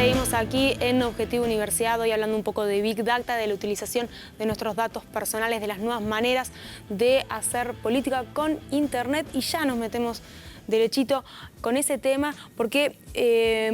Seguimos aquí en Objetivo Universidad, hoy hablando un poco de Big Data, de la utilización de nuestros datos personales, de las nuevas maneras de hacer política con Internet, y ya nos metemos derechito con ese tema, porque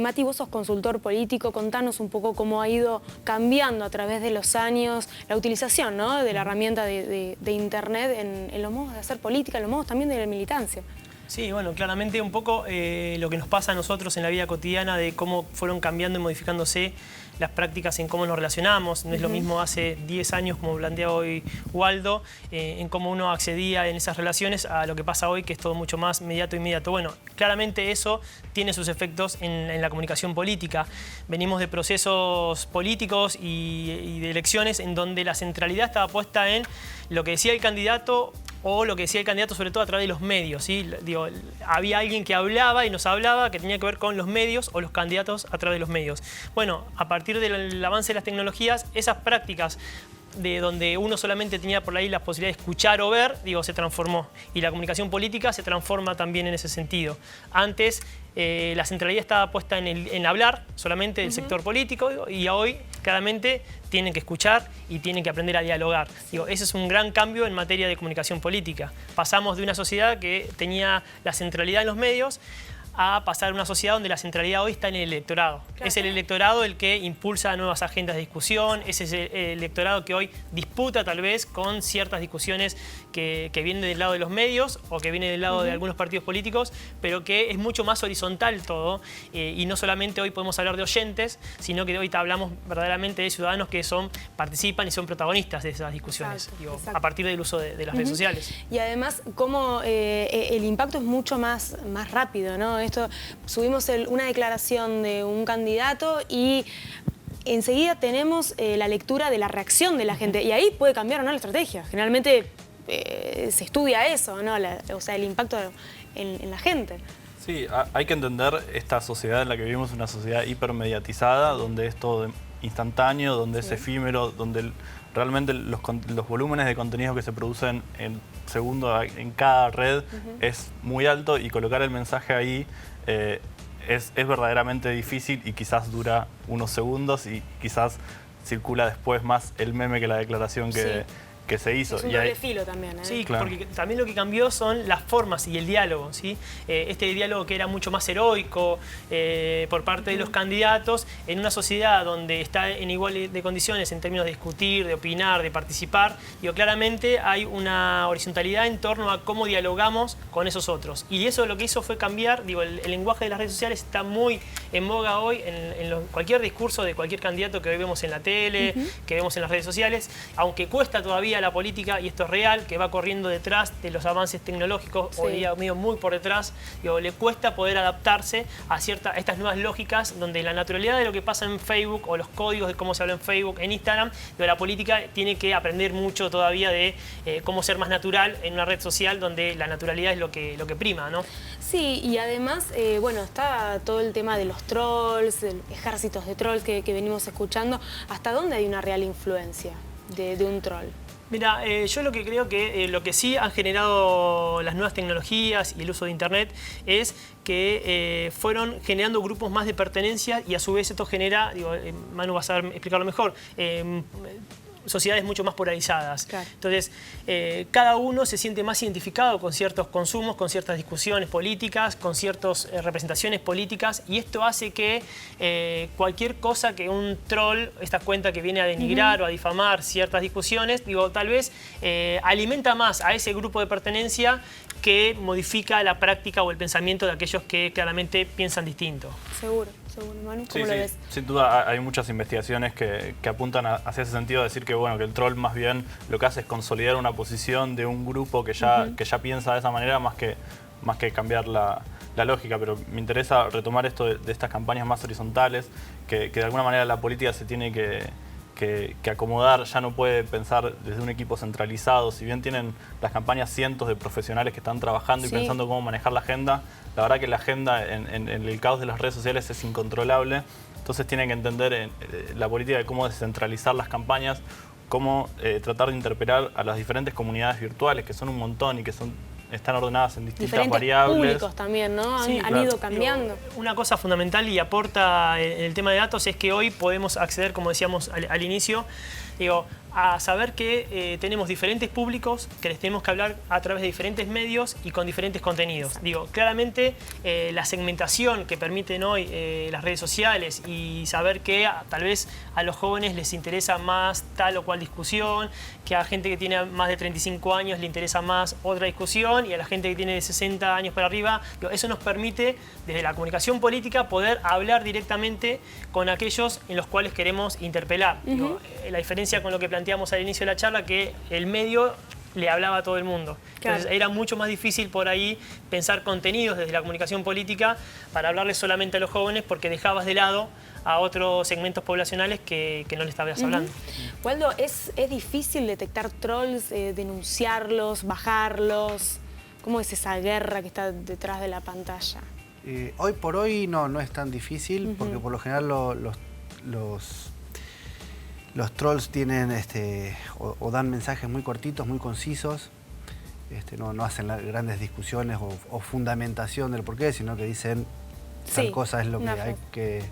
Mati, vos sos consultor político, contanos un poco cómo ha ido cambiando a través de los años la utilización, ¿no?, de la herramienta de Internet en los modos de hacer política, en los modos también de la militancia. Sí, bueno, claramente un poco lo que nos pasa a nosotros en la vida cotidiana, de cómo fueron cambiando y modificándose las prácticas en cómo nos relacionamos. No es lo mismo hace 10 años, como planteaba hoy Waldo, en cómo uno accedía en esas relaciones, a lo que pasa hoy, que es todo mucho más inmediato. Bueno, claramente eso tiene sus efectos en la comunicación política. Venimos de procesos políticos y de elecciones en donde la centralidad estaba puesta en lo que decía el candidato, o lo que decía el candidato sobre todo a través de los medios, ¿sí? Digo, había alguien que hablaba y nos hablaba que tenía que ver con los medios o los candidatos a través de los medios. Bueno, a partir del avance de las tecnologías, esas prácticas de donde uno solamente tenía por ahí la posibilidad de escuchar o ver, se transformó. Y la comunicación política se transforma también en ese sentido. Antes la centralidad estaba puesta en hablar solamente del sector político, y hoy claramente tienen que escuchar y tienen que aprender a dialogar. Ese es un gran cambio en materia de comunicación política. Pasamos de una sociedad que tenía la centralidad en los medios a pasar a una sociedad donde la centralidad hoy está en el electorado. Claro. Es el electorado el que impulsa nuevas agendas de discusión, es el electorado que hoy disputa tal vez con ciertas discusiones que vienen del lado de los medios o que vienen del lado de algunos partidos políticos, pero que es mucho más horizontal todo, y no solamente hoy podemos hablar de oyentes, sino que hoy hablamos verdaderamente de ciudadanos que participan y son protagonistas de esas discusiones. Exacto. A partir del uso de las redes sociales. Y además, como el impacto es mucho más rápido, ¿no? Subimos una declaración de un candidato y enseguida tenemos la lectura de la reacción de la gente, y ahí puede cambiar o no la estrategia. Generalmente se estudia eso, ¿no? O sea, el impacto en la gente. Sí, hay que entender esta sociedad en la que vivimos, una sociedad hipermediatizada, donde es todo instantáneo, donde es efímero, donde realmente los volúmenes de contenido que se producen en segundo en cada red es muy alto, y colocar el mensaje ahí es verdaderamente difícil, y quizás dura unos segundos y quizás circula después más el meme que la declaración que se hizo. Es un doble filo también, ¿eh? Sí, claro. Porque también lo que cambió son las formas y el diálogo, ¿sí? Este diálogo que era mucho más heroico por parte de los candidatos, en una sociedad donde está en igual de condiciones en términos de discutir, de opinar, de participar, claramente hay una horizontalidad en torno a cómo dialogamos con esos otros. Y eso lo que hizo fue cambiar, el lenguaje de las redes sociales está muy en boga hoy en cualquier discurso de cualquier candidato que hoy vemos en la tele, que vemos en las redes sociales, aunque cuesta todavía la política, y esto es real, que va corriendo detrás de los avances tecnológicos, hoy día muy por detrás, le cuesta poder adaptarse a estas nuevas lógicas, donde la naturalidad de lo que pasa en Facebook, o los códigos de cómo se habla en Facebook, en Instagram, la política tiene que aprender mucho todavía de cómo ser más natural en una red social donde la naturalidad es lo que prima, ¿no? Sí, y además, bueno, está todo el tema de los trolls, ejércitos de trolls que venimos escuchando. ¿Hasta dónde hay una real influencia de un troll? Mira, yo lo que creo que lo que sí han generado las nuevas tecnologías y el uso de Internet es que fueron generando grupos más de pertenencia, y a su vez esto genera, Manu va a saber explicarlo mejor, sociedades mucho más polarizadas. Claro. Entonces, cada uno se siente más identificado con ciertos consumos, con ciertas discusiones políticas, con ciertas representaciones políticas, y esto hace que cualquier cosa que un troll, esta cuenta que viene a denigrar o a difamar ciertas discusiones, tal vez alimenta más a ese grupo de pertenencia que modifica la práctica o el pensamiento de aquellos que claramente piensan distinto. Seguro. Manu, ¿cómo lo ves? Sin duda hay muchas investigaciones que apuntan hacia ese sentido, a decir que el troll más bien lo que hace es consolidar una posición de un grupo que ya piensa de esa manera, más que cambiar la lógica. Pero me interesa retomar esto de estas campañas más horizontales, que de alguna manera la política se tiene que acomodar, ya no puede pensar desde un equipo centralizado. Si bien tienen las campañas cientos de profesionales que están trabajando y pensando cómo manejar la agenda, la verdad que la agenda en el caos de las redes sociales es incontrolable. Entonces tienen que entender la política de cómo descentralizar las campañas, cómo tratar de interpelar a las diferentes comunidades virtuales, que son un montón y que son están ordenadas en distintas Diferentes variables. públicos también, ¿no? Sí, Han claro. ido cambiando. Una cosa fundamental y aporta en el tema de datos es que hoy podemos acceder, como decíamos al inicio, a saber que tenemos diferentes públicos, que les tenemos que hablar a través de diferentes medios y con diferentes contenidos. Claramente la segmentación que permiten hoy las redes sociales y saber que tal vez a los jóvenes les interesa más tal o cual discusión, que a gente que tiene más de 35 años le interesa más otra discusión y a la gente que tiene de 60 años para arriba, eso nos permite desde la comunicación política poder hablar directamente con aquellos en los cuales queremos interpelar. La diferencia con lo que planteamos al inicio de la charla, que el medio le hablaba a todo el mundo. Claro. Entonces era mucho más difícil por ahí pensar contenidos desde la comunicación política para hablarles solamente a los jóvenes, porque dejabas de lado a otros segmentos poblacionales que no le estabas hablando. Waldo, ¿es difícil detectar trolls, denunciarlos, bajarlos? ¿Cómo es esa guerra que está detrás de la pantalla? Hoy por hoy no es tan difícil, porque por lo general los trolls tienen o dan mensajes muy cortitos, muy concisos. No hacen grandes discusiones o fundamentación del porqué, sino que dicen tal cosa es lo que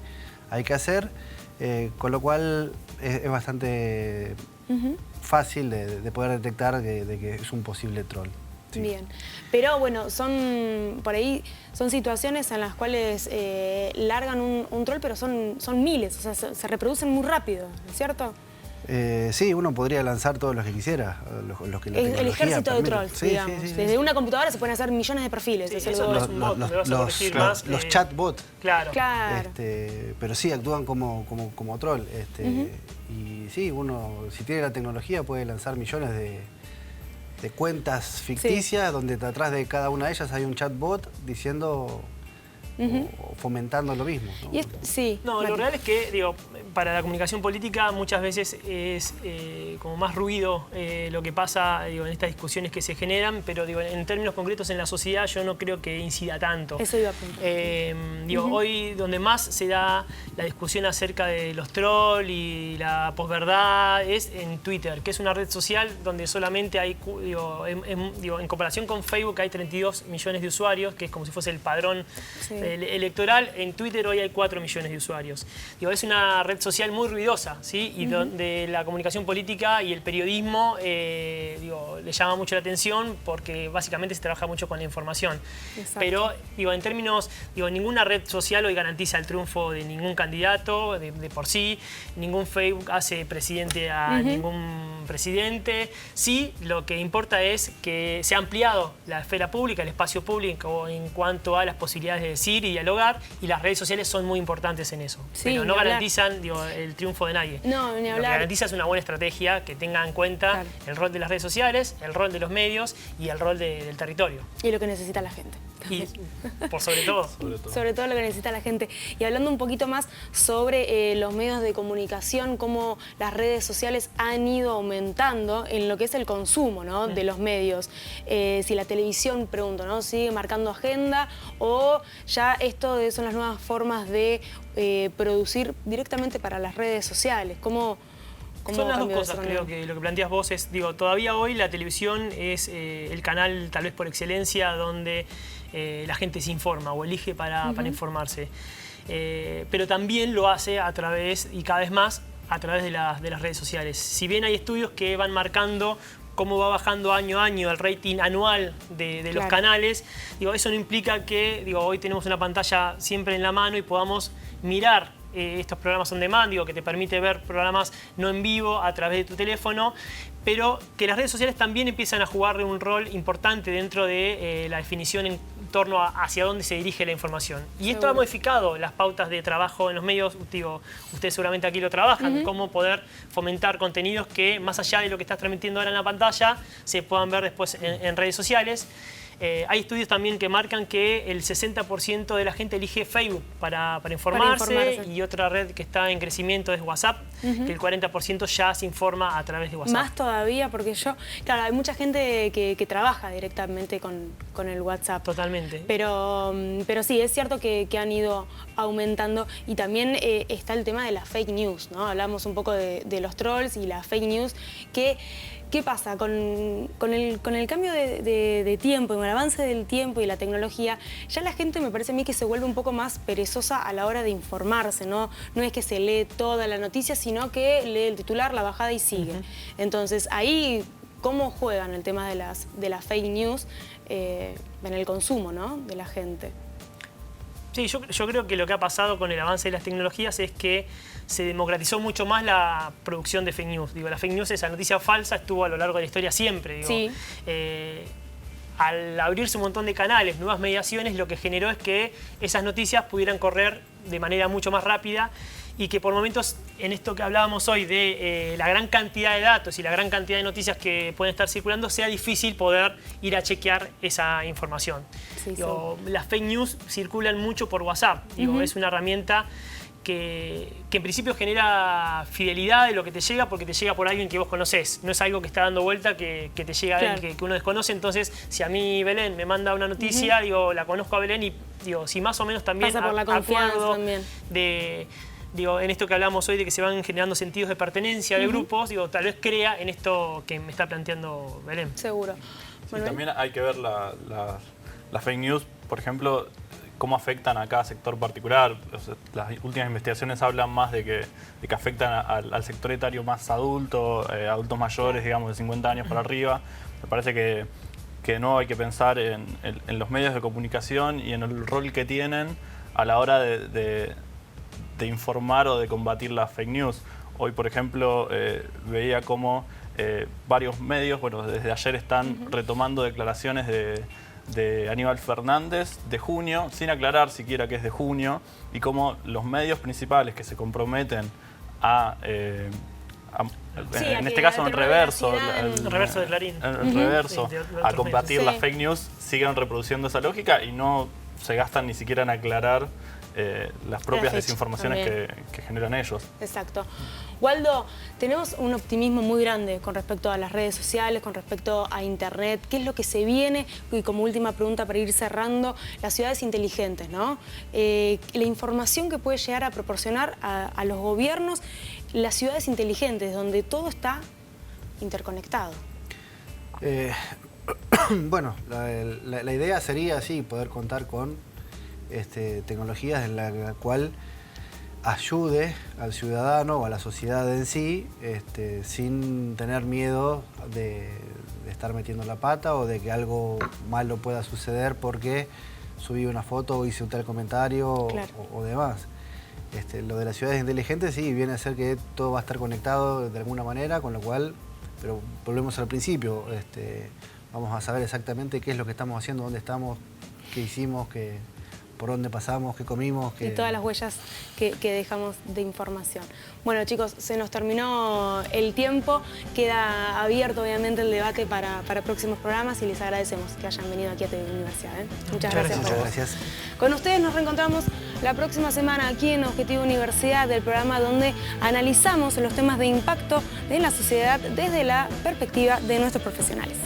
hay que hacer. Con lo cual es bastante fácil de poder detectar de que es un posible troll. Sí. Bien, pero bueno, por ahí son situaciones en las cuales largan un troll, pero son miles, o sea, se reproducen muy rápido, ¿no es cierto? Sí, uno podría lanzar todos los que quisiera, los que la tecnología El ejército permite. de trolls, Sí, digamos. sí. Desde una computadora se pueden hacer millones de perfiles. Sí, es eso algo- no es un bot, me vas a corregir más. Los chatbots. Claro. Claro. Pero sí, actúan como troll. Y sí, uno, si tiene la tecnología, puede lanzar millones de cuentas ficticias donde atrás de cada una de ellas hay un chatbot diciendo o fomentando lo mismo, ¿no? Y sí. No, lo real es que, para la comunicación política muchas veces es como más ruido lo que pasa en estas discusiones que se generan, pero en términos concretos en la sociedad yo no creo que incida tanto. Eso iba a apuntar. Hoy donde más se da la discusión acerca de los trolls y la posverdad es en Twitter, que es una red social donde solamente hay, en comparación con Facebook hay 32 millones de usuarios, que es como si fuese el padrón electoral. En Twitter hoy hay 4 millones de usuarios. Es una red social muy ruidosa, ¿sí? Y donde la comunicación política y el periodismo le llama mucho la atención porque básicamente se trabaja mucho con la información. Exacto. Pero en términos, ninguna red social hoy garantiza el triunfo de ningún candidato de por sí, ningún Facebook hace presidente a ningún presidente. Sí, lo que importa es que se ha ampliado la esfera pública, el espacio público en cuanto a las posibilidades de decir y dialogar, y las redes sociales son muy importantes en eso. Sí, pero no ni hablar. garantizan el triunfo de nadie. No, ni Lo que hablar. garantiza es una buena estrategia que tenga en cuenta el rol de las redes sociales, el rol de los medios y el rol del territorio. Y lo que necesita la gente. Y por sobre todo. Sobre todo lo que necesita la gente. Y hablando un poquito más sobre los medios de comunicación, cómo las redes sociales han ido aumentando en lo que es el consumo, ¿no? de los medios. Si la televisión, pregunto, ¿no? sigue marcando agenda o ya esto son las nuevas formas de producir directamente para las redes sociales. ¿Cómo Son las dos cambió cosas, eso creo también? que lo que planteas vos es, todavía hoy la televisión es el canal tal vez por excelencia donde la gente se informa o elige para informarse. Pero también lo hace a través, y cada vez más, a través de las redes sociales. Si bien hay estudios que van marcando cómo va bajando año a año el rating anual de los canales, eso no implica que hoy tenemos una pantalla siempre en la mano y podamos mirar estos programas on demand, que te permite ver programas no en vivo a través de tu teléfono, pero que las redes sociales también empiezan a jugar un rol importante dentro de la definición en torno a hacia dónde se dirige la información. Y esto ha modificado las pautas de trabajo en los medios. Ustedes seguramente aquí lo trabajan, cómo poder fomentar contenidos que, más allá de lo que estás transmitiendo ahora en la pantalla, se puedan ver después en redes sociales. Hay estudios también que marcan que el 60% de la gente elige Facebook para informarse, y otra red que está en crecimiento es WhatsApp, que el 40% ya se informa a través de WhatsApp. Más todavía, porque claro, hay mucha gente que trabaja directamente con el WhatsApp. Totalmente. Pero sí, es cierto que han ido aumentando, y también está el tema de las fake news, ¿no? Hablamos un poco de los trolls y las fake news, que ¿Qué pasa? Con el cambio de tiempo, con el avance del tiempo y la tecnología, ya la gente me parece a mí que se vuelve un poco más perezosa a la hora de informarse, ¿no? No es que se lee toda la noticia, sino que lee el titular, la bajada y sigue. Entonces, ahí, ¿cómo juegan el tema de las fake news en el consumo, ¿no?, de la gente? Sí, yo creo que lo que ha pasado con el avance de las tecnologías es que se democratizó mucho más la producción de fake news. Digo, la fake news, esa noticia falsa, estuvo a lo largo de la historia siempre. Digo, sí. Al abrirse un montón de canales, nuevas mediaciones, lo que generó es que esas noticias pudieran correr de manera mucho más rápida y que por momentos, en esto que hablábamos hoy de la gran cantidad de datos y la gran cantidad de noticias que pueden estar circulando, sea difícil poder ir a chequear esa información. Sí, digo, las fake news circulan mucho por WhatsApp. Digo, es una herramienta que en principio genera fidelidad de lo que te llega porque te llega por alguien que vos conocés. No es algo que está dando vuelta que te llega a alguien que uno desconoce. Entonces, si a mí Belén me manda una noticia, digo, la conozco a Belén y digo, si más o menos también pasa por la confianza también. Digo, en esto que hablamos hoy de que se van generando sentidos de pertenencia de grupos, digo, tal vez crea en esto que me está planteando Belén. Seguro. Sí, también hay que ver las fake news, por ejemplo, cómo afectan a cada sector particular. O sea, las últimas investigaciones hablan más de que afectan al sector etario más adulto, adultos mayores, digamos, de 50 años para arriba. Me parece que no hay que pensar en los medios de comunicación y en el rol que tienen a la hora de informar o de combatir las fake news. Hoy, por ejemplo, veía cómo varios medios, bueno, desde ayer están retomando declaraciones de Aníbal Fernández de junio, sin aclarar siquiera que es de junio, y cómo los medios principales que se comprometen en este caso en reverso, el reverso de Clarín, a combatir las fake news, siguen reproduciendo esa lógica y no se gastan ni siquiera en aclarar las propias desinformaciones que generan ellos. Exacto. Waldo, tenemos un optimismo muy grande con respecto a las redes sociales, con respecto a Internet. ¿Qué es lo que se viene? Y como última pregunta para ir cerrando, las ciudades inteligentes, ¿no? La información que puede llegar a proporcionar a los gobiernos, las ciudades inteligentes, donde todo está interconectado. Bueno, la idea sería, sí, poder contar con tecnologías en la cual ayude al ciudadano o a la sociedad en sí, sin tener miedo de estar metiendo la pata o de que algo malo pueda suceder porque subí una foto o hice un tal comentario o demás. Lo de las ciudades inteligentes sí viene a ser que todo va a estar conectado de alguna manera, con lo cual, pero volvemos al principio, vamos a saber exactamente qué es lo que estamos haciendo, dónde estamos, qué hicimos, por dónde pasamos, qué comimos. Y todas las huellas que dejamos de información. Bueno, chicos, se nos terminó el tiempo. Queda abierto, obviamente, el debate para próximos programas y les agradecemos que hayan venido aquí a TV Universidad. Muchas gracias. Muchas gracias. Con ustedes nos reencontramos la próxima semana aquí en Objetivo Universidad, del programa donde analizamos los temas de impacto en la sociedad desde la perspectiva de nuestros profesionales.